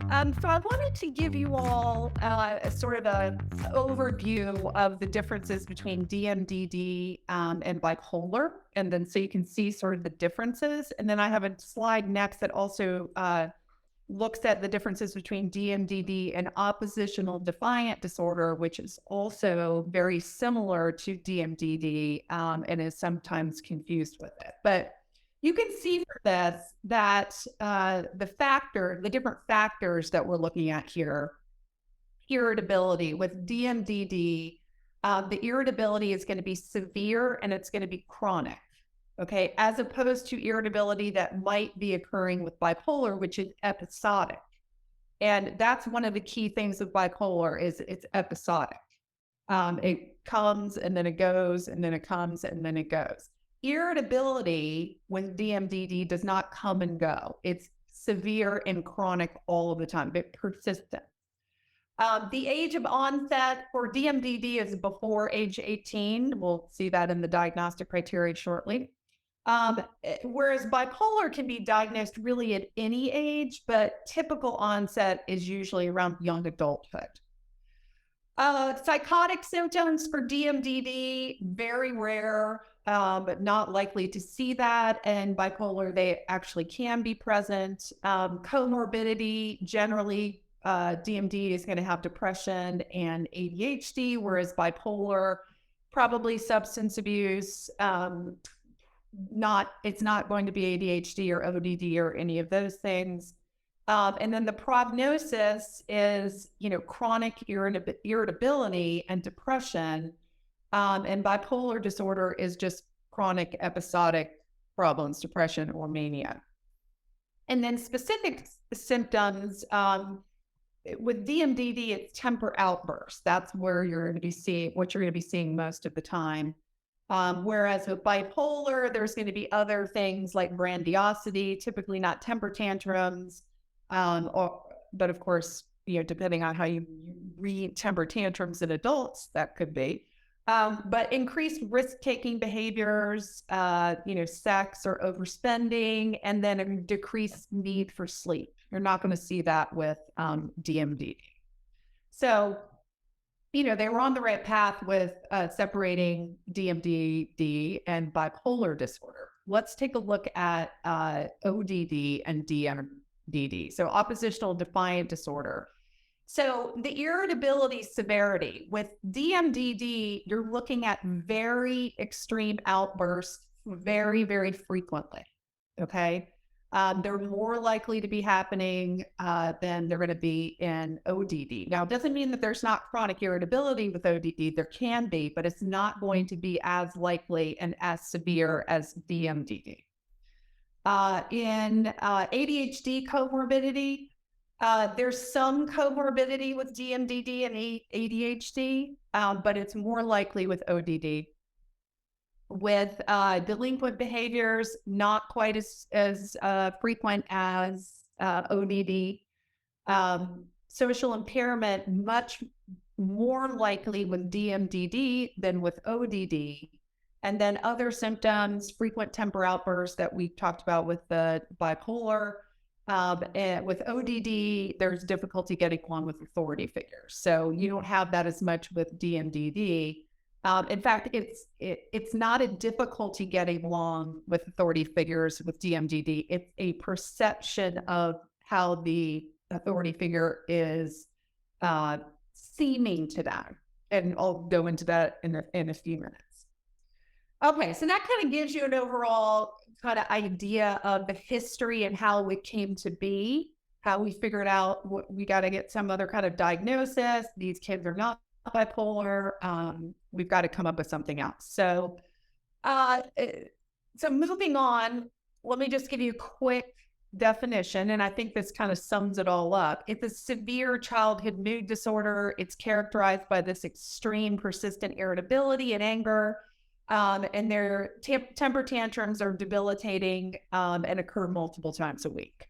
So I wanted to give you all a sort of a overview of the differences between DMDD and bipolar, and then so you can see sort of the differences. And then I have a slide next that also looks at the differences between DMDD and oppositional defiant disorder, which is also very similar to DMDD and is sometimes confused with it. But you can see for this that the different factors that we're looking at here, irritability with DMDD, the irritability is going to be severe and it's going to be chronic, okay, as opposed to irritability that might be occurring with bipolar, which is episodic. And that's one of the key things of bipolar is it's episodic. It comes and then it goes and then it comes and then it goes. Irritability with DMDD does not come and go. It's severe and chronic all of the time, but persistent. The age of onset for DMDD is before age 18. We'll see that in the diagnostic criteria shortly. Whereas bipolar can be diagnosed really at any age, but typical onset is usually around young adulthood. Psychotic symptoms for DMDD, very rare, but not likely to see that. And bipolar, they actually can be present. Comorbidity, generally, DMD is going to have depression and ADHD, whereas bipolar, probably substance abuse. It's not going to be ADHD or ODD or any of those things. And then the prognosis is, chronic irritability and depression. And bipolar disorder is just chronic episodic problems, depression or mania. And then specific symptoms, with DMDD, it's temper outbursts. That's where you're going to be seeing what you're going to be seeing most of the time. Whereas with bipolar, there's going to be other things like grandiosity, typically not temper tantrums. But of course, depending on how you read temper tantrums in adults, that could be. But increased risk-taking behaviors, sex or overspending, and then a decreased need for sleep. You're not going to see that with DMDD. So, they were on the right path with separating DMDD and bipolar disorder. Let's take a look at ODD and DMDD. So oppositional defiant disorder. So the irritability severity with DMDD, you're looking at very extreme outbursts very, very frequently. Okay. They're more likely to be happening than they're going to be in ODD. Now, it doesn't mean that there's not chronic irritability with ODD. There can be, but it's not going to be as likely and as severe as DMDD. In ADHD comorbidity, there's some comorbidity with DMDD and ADHD, but it's more likely with ODD. With delinquent behaviors, not quite as frequent as ODD. Social impairment, much more likely with DMDD than with ODD. And then other symptoms, frequent temper outbursts that we talked about with the bipolar. And with ODD, there's difficulty getting along with authority figures. So you don't have that as much with DMDD. In fact, it's not a difficulty getting along with authority figures with DMDD. It's a perception of how the authority figure is seeming to them. And I'll go into that in a few minutes. Okay, so that kind of gives you an overall kind of idea of the history and how it came to be, how we figured out we got to get some other kind of diagnosis. These kids are not bipolar. We've got to come up with something else. So moving on, let me just give you a quick definition. And I think this kind of sums it all up. It's a severe childhood mood disorder. It's characterized by this extreme persistent irritability and anger. And their temper tantrums are debilitating and occur multiple times a week.